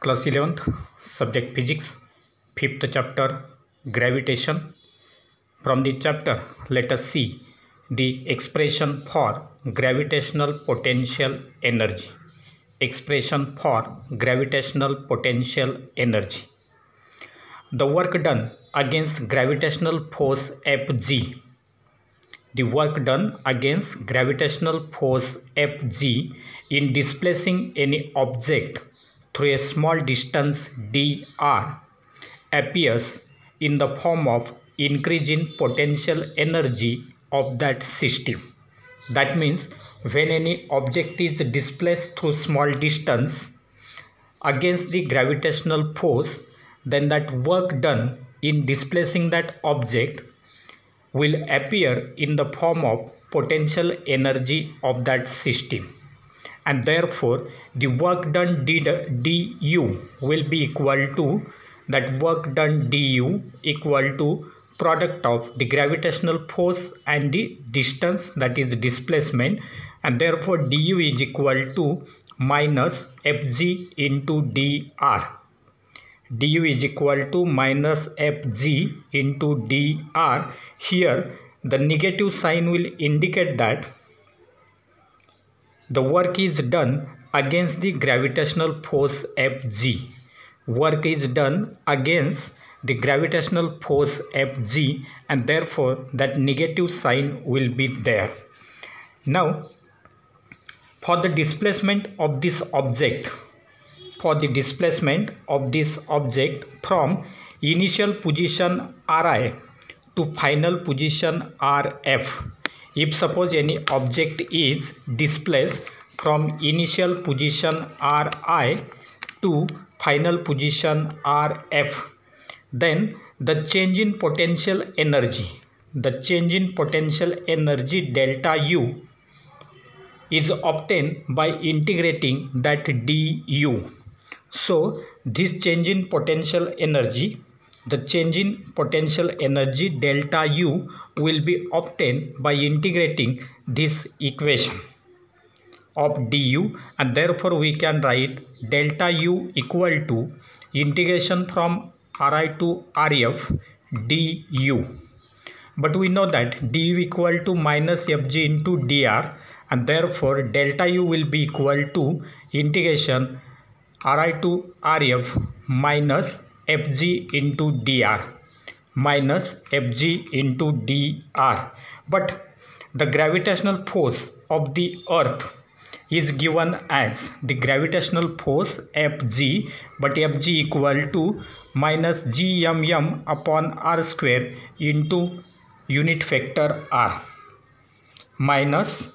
Class 11th, Subject Physics, 5th chapter, Gravitation. From the chapter, let us see the expression for gravitational potential energy. Expression for gravitational potential energy. The work done against gravitational force Fg. The work done against gravitational force Fg in displacing any object through a small distance dr appears in the form of increase in potential energy of that system. That means when any object is displaced through small distance against the gravitational force, then that work done in displacing that object will appear in the form of potential energy of that system, and therefore the work done du will be equal to that work done du equal to product of the gravitational force and the distance, that is displacement, and therefore du is equal to minus Fg into dr. Du is equal to minus Fg into dr. Here the negative sign will indicate that the work is done against the gravitational force Fg. Work is done against the gravitational force Fg, and therefore that negative sign will be there. Now, for the displacement of this object, from initial position Ri to final position Rf, if suppose any object is displaced from initial position Ri to final position Rf, then the change in potential energy, delta U is obtained by integrating that du. So this change in potential energy, delta U will be obtained by integrating this equation of du, and therefore we can write delta U equal to integration from Ri to Rf du. But we know that du equal to minus Fg into dr, and therefore delta U will be equal to integration Ri to Rf minus Fg into dr, But the gravitational force of the earth is given as the gravitational force Fg, but Fg equal to minus gmm upon r square into unit vector r, minus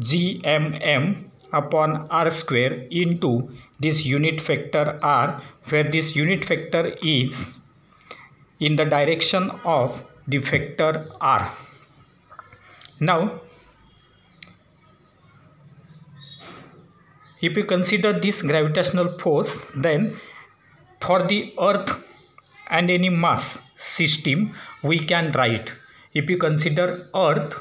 gmm upon r square into this unit vector r, where this unit vector is in the direction of the vector r. Now, if you consider this gravitational force, then for the earth and any mass system we can write, if you consider earth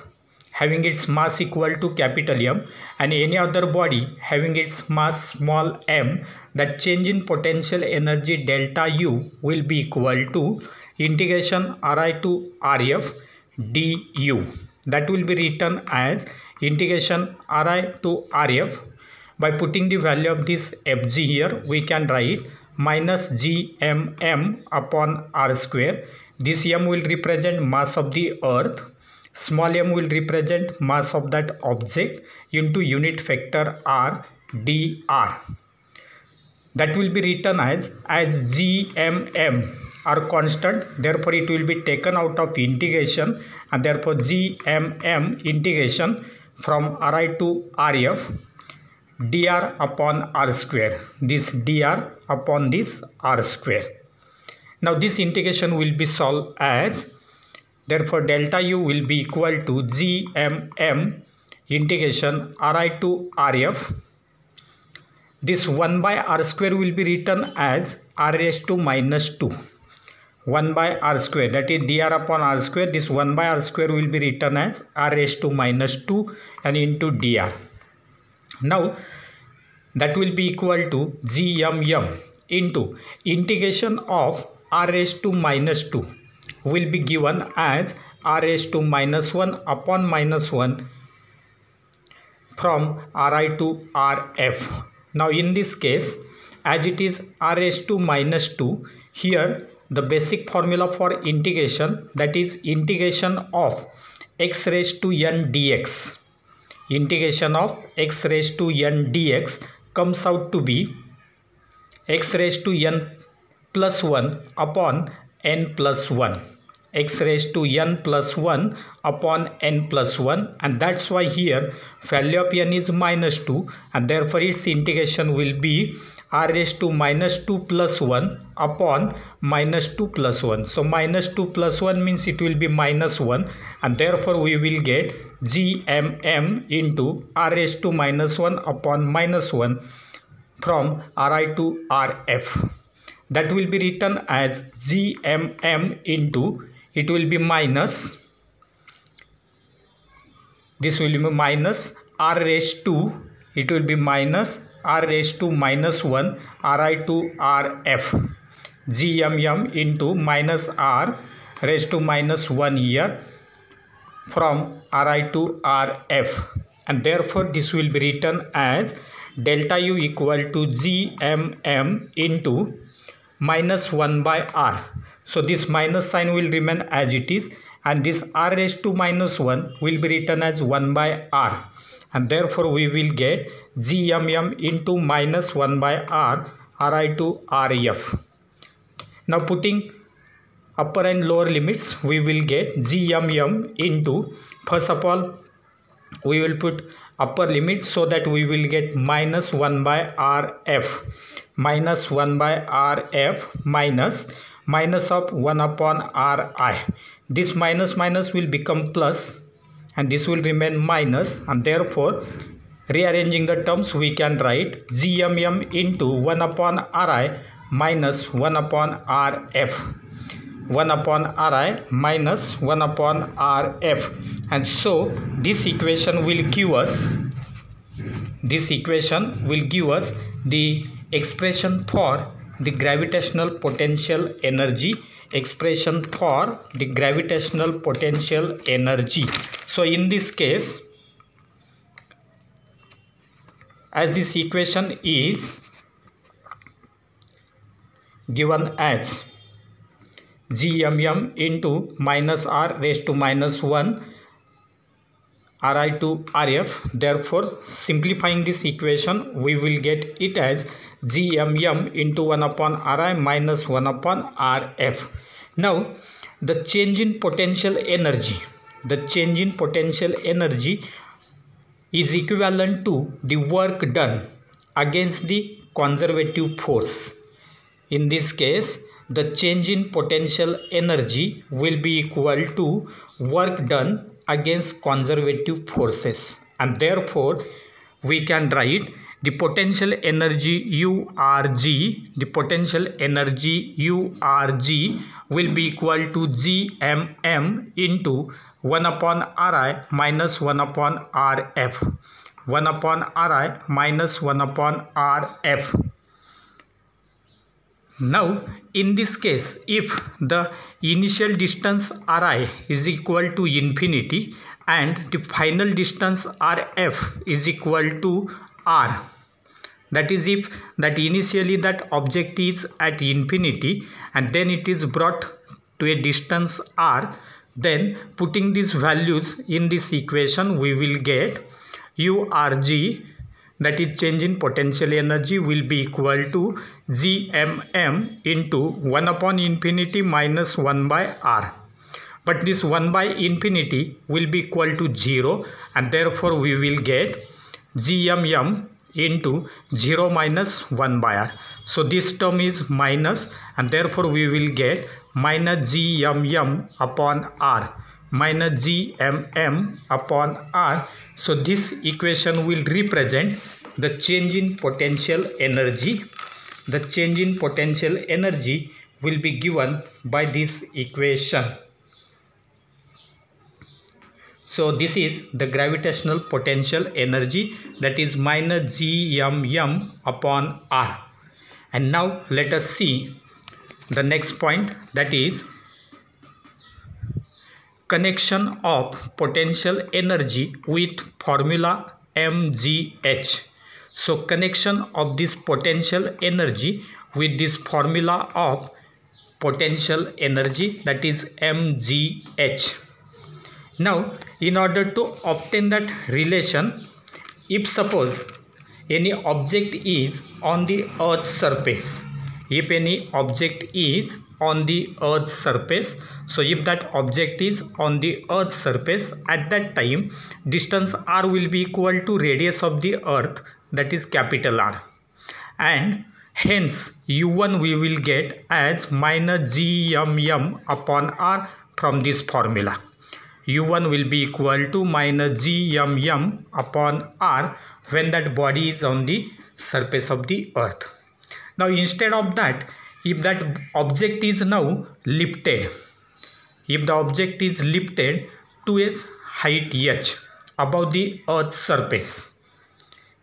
having its mass equal to capital M and any other body having its mass small m, that change in potential energy delta U will be equal to integration Ri to Rf du. That will be written as integration Ri to Rf. By putting the value of this Fg here, we can write minus gmm upon r square. This m will represent mass of the earth, small m will represent mass of that object, into unit vector r dr. That will be written as gmm are constant, therefore it will be taken out of integration, and therefore gmm integration from Ri to Rf dr upon r square, this dr upon this r square. Now this integration will be solved as, therefore delta U will be equal to gmm integration Ri to Rf. This 1 by r square will be written as r raised to minus 2. 1 by r square, that is dr upon r square. This 1 by r square will be written as r raised to minus 2 and into dr. Now that will be equal to gmm into integration of r raised to minus 2 will be given as r raised to minus 1 upon minus 1 from Ri to Rf. Now in this case, as it is r raised to minus 2, here the basic formula for integration, that is integration of x raised to n dx. Integration of x raised to n dx comes out to be x raised to n plus 1 upon n plus 1. X raised to n plus 1 upon n plus 1, and that's why here value of n is minus 2, and therefore its integration will be r raised to minus 2 plus 1 upon minus 2 plus 1. So minus 2 plus 1 means it will be minus 1, and therefore we will get gmm into r raised to minus 1 upon minus 1 from Ri to Rf. That will be written as gmm into, it will be minus, this will be minus r raised to, it will be minus r raised to minus 1 Ri to Rf, gmm into minus r raised to minus 1 here from Ri to Rf, and therefore this will be written as delta U equal to gmm into minus 1 by r. So this minus sign will remain as it is, and this r raised to minus 1 will be written as 1 by r, and therefore we will get gmm into minus 1 by r Ri to Rf. Now putting upper and lower limits, we will get gmm into, first of all we will put upper limit so that we will get minus 1 by Rf, minus 1 by Rf minus of 1 upon Ri. This minus will become plus, and this will remain minus, and therefore rearranging the terms we can write gmm into 1 upon Ri minus 1 upon Rf, 1 upon Ri minus 1 upon Rf, and so this equation will give us the expression for the gravitational potential energy, So in this case, as this equation is given as gmm into minus r raised to minus 1 Ri to Rf, therefore simplifying this equation we will get it as gmm into 1 upon Ri minus 1 upon Rf. Now the change in potential energy is equivalent to the work done against the conservative force. In this case, the change in potential energy will be equal to work done against conservative forces, and therefore we can write the potential energy URG, will be equal to gmm into 1 upon Ri minus 1 upon Rf, 1 upon Ri minus 1 upon Rf. Now in this case, if the initial distance Ri is equal to infinity and the final distance Rf is equal to r, that is if that initially that object is at infinity and then it is brought to a distance r, then putting these values in this equation we will get URG, that is change in potential energy, will be equal to gmm into 1 upon infinity minus 1 by r. But this 1 by infinity will be equal to 0, and therefore we will get gmm into 0 minus 1 by r. So this term is minus, and therefore we will get minus gmm upon r, minus gmm upon r. So this equation will represent the change in potential energy. The change in potential energy will be given by this equation. So this is the gravitational potential energy, that is minus gmm upon r. And now let us see the next point, that is connection of potential energy with formula mgh. So connection of this potential energy with this formula of potential energy, that is mgh. Now in order to obtain that relation, if suppose any object is on the Earth's surface, if any object is on the Earth's surface, so if that object is on the Earth's surface, at that time distance r will be equal to radius of the Earth, that is capital R, and hence u1 we will get as minus gmm upon r from this formula. u1 will be equal to minus gmm upon r when that body is on the surface of the Earth. Now instead of that, if that object is now lifted, if the object is lifted to a height h above the Earth's surface,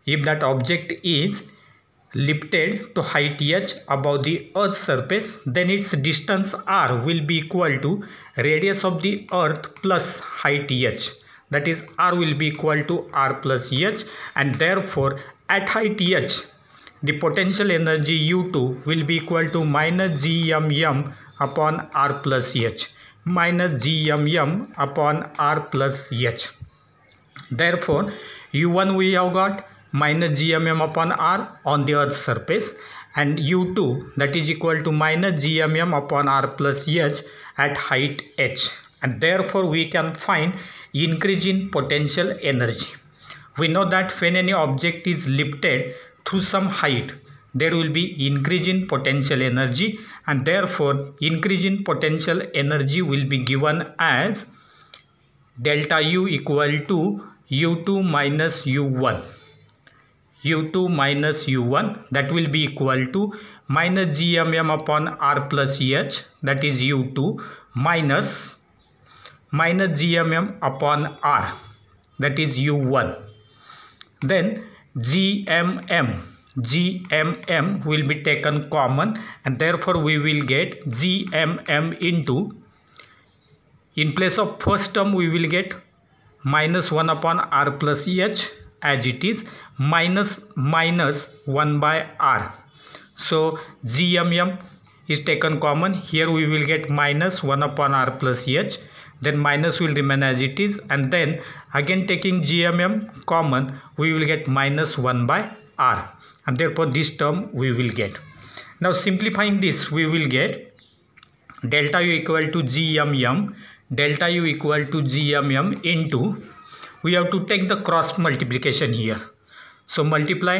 if that object is lifted to height h above the Earth's surface, then its distance r will be equal to radius of the Earth plus height h, that is r will be equal to r plus h, and therefore at height h the potential energy u2 will be equal to minus gmm upon r plus h, minus gmm upon r plus h. Therefore u1 we have got minus gmm upon r on the Earth's surface, and u2 that is equal to minus gmm upon r plus h at height h, and therefore we can find increase in potential energy. We know that when any object is lifted through some height, there will be increase in potential energy, and therefore increase in potential energy will be given as delta u equal to u2 minus u1. u2 minus u1, that will be equal to minus gmm upon r plus h, that is u2, minus gmm upon r, that is u1. Then gmm will be taken common, and therefore we will get gmm into, in place of first term we will get minus 1 upon r plus h as it is, minus 1 by r. So gmm is taken common, here we will get minus 1 upon r plus h, then minus will remain as it is, and then again taking gmm common we will get minus 1 by r, and therefore this term we will get. Now simplifying this, we will get delta u equal to gmm, delta u equal to gmm into, we have to take the cross multiplication here, so multiply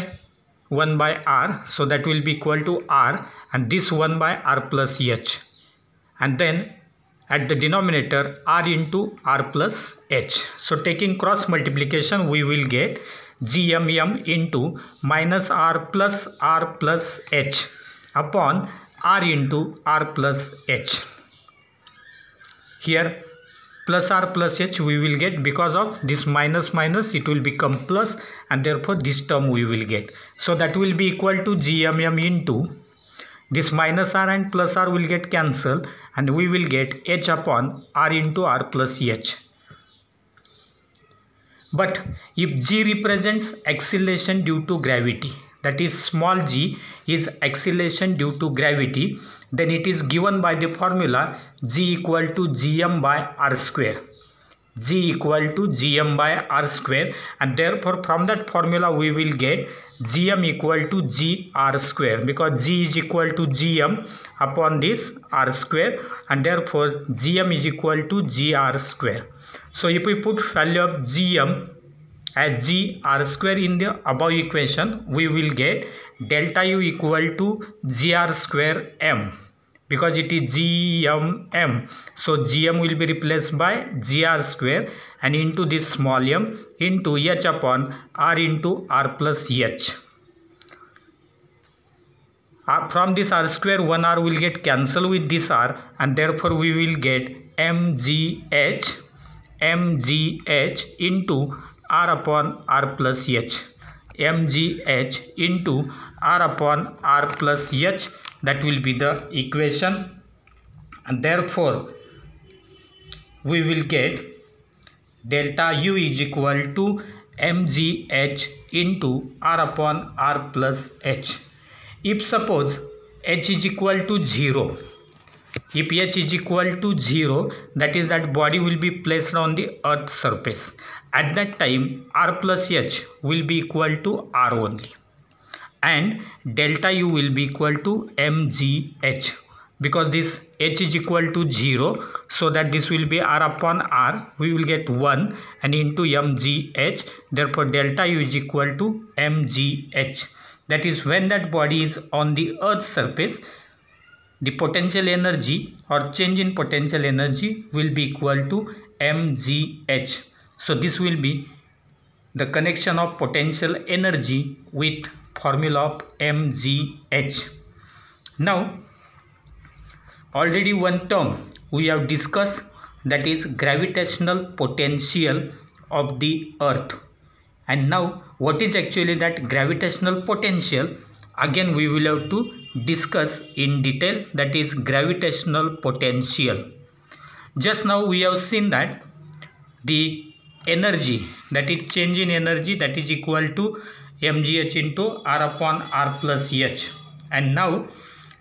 1 by r, so that will be equal to r, and this 1 by r plus h, and then at the denominator r into r plus h. So taking cross multiplication we will get gmm into minus r plus h upon r into r plus h. Here plus r plus h we will get, because of this minus minus it will become plus, and therefore this term we will get. So that will be equal to gmm into this minus r and plus r will get cancelled, and we will get h upon r into r plus h. But if g represents acceleration due to gravity, that is small g is acceleration due to gravity, then it is given by the formula g equal to gm by r square, g equal to gm by r square, and therefore from that formula we will get gm equal to gr square, because g is equal to gm upon this r square, and therefore gm is equal to gr square. So if we put value of gm as gr square in the above equation, we will get delta u equal to gr square m, because it is gm, so gm will be replaced by gr square, and into this small m into h upon r into r plus h. From this r square, one r will get cancelled with this r, and therefore we will get mgh into r upon r plus h, mgh into r upon r plus h. That will be the equation, and therefore we will get delta u is equal to mgh into r upon r plus h. If suppose h is equal to 0, if h is equal to 0, that is that body will be placed on the earth surface. At that time r plus h will be equal to r only, and delta u will be equal to mgh, because this h is equal to 0, so that this will be r upon r, we will get 1 and into mgh. Therefore delta u is equal to mgh. That is, when that body is on the earth's surface, the potential energy or change in potential energy will be equal to mgh. So this will be the connection of potential energy with formula of mgh. Now already one term we have discussed, that is gravitational potential of the earth. And now what is actually that gravitational potential? Again we will have to discuss in detail, that is gravitational potential. Just now we have seen that the energy, that is change in energy, that is equal to mgh into r upon r plus h. And now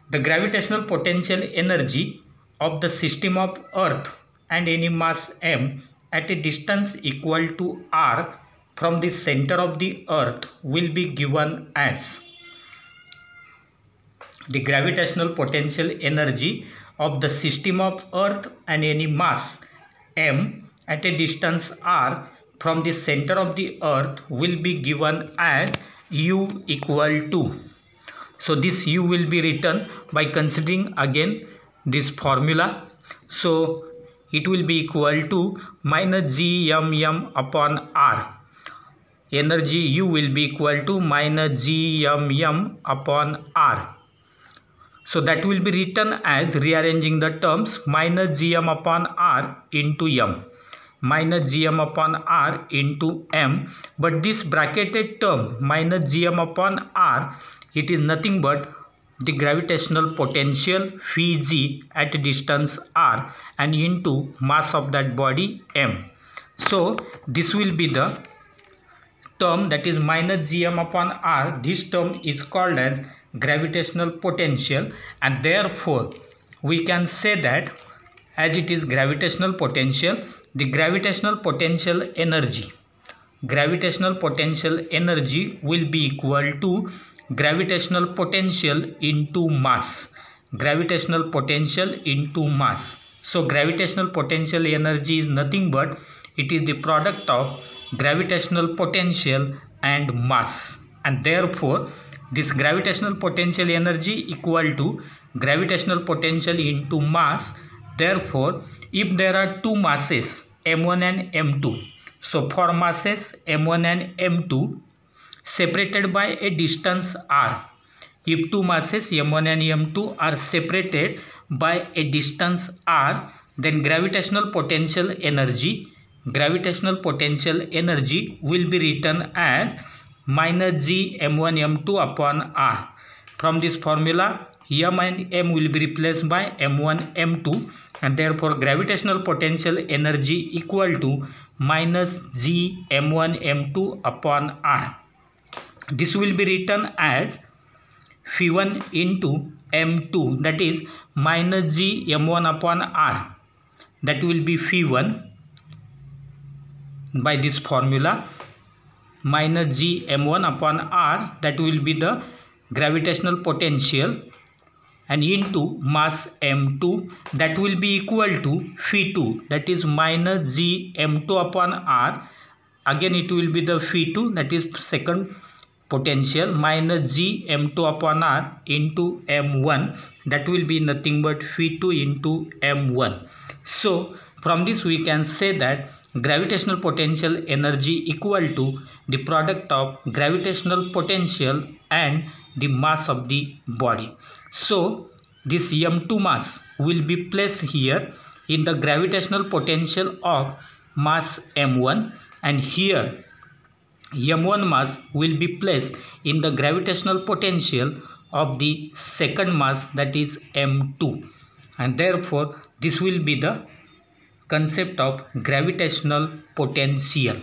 the gravitational potential energy of the system of earth and any mass m at a distance equal to r from the center of the earth will be given as the gravitational potential energy of the system of earth and any mass m at a distance r from the center of the earth will be given as u equal to. So this u will be written by considering again this formula. So it will be equal to minus gmm upon r. Energy u will be equal to minus gmm upon r. So that will be written as, rearranging the terms, minus gm upon r into m, minus gm upon r into m. But this bracketed term minus gm upon r, it is nothing but the gravitational potential phi g at distance r and into mass of that body m. So this will be the term, that is minus gm upon r. This term is called as gravitational potential, and therefore we can say that as it is gravitational potential, the gravitational potential energy will be equal to gravitational potential into mass, gravitational potential into mass. So gravitational potential energy is nothing but it is the product of gravitational potential and mass, and therefore this gravitational potential energy equal to gravitational potential into mass. Therefore if there are two masses m1 and m2, so for masses m1 and m2 separated by a distance r, if two masses m1 and m2 are separated by a distance r, then gravitational potential energy will be written as minus g m1 m2 upon r. From this formula m and m will be replaced by m1 m2, and therefore gravitational potential energy equal to minus g m1 m2 upon r. This will be written as phi1 into m2, that is minus g m1 upon r, that will be phi1 by this formula, minus g m1 upon r, that will be the gravitational potential, and into mass m2, that will be equal to phi2, that is minus g m2 upon r. Again it will be the phi2, that is second potential, minus g m2 upon r into m1, that will be nothing but phi2 into m1. So from this we can say that gravitational potential energy equal to the product of gravitational potential and the mass of the body. So this m2 mass will be placed here in the gravitational potential of mass m1, and here m1 mass will be placed in the gravitational potential of the second mass, that is m2, and therefore this will be the concept of gravitational potential.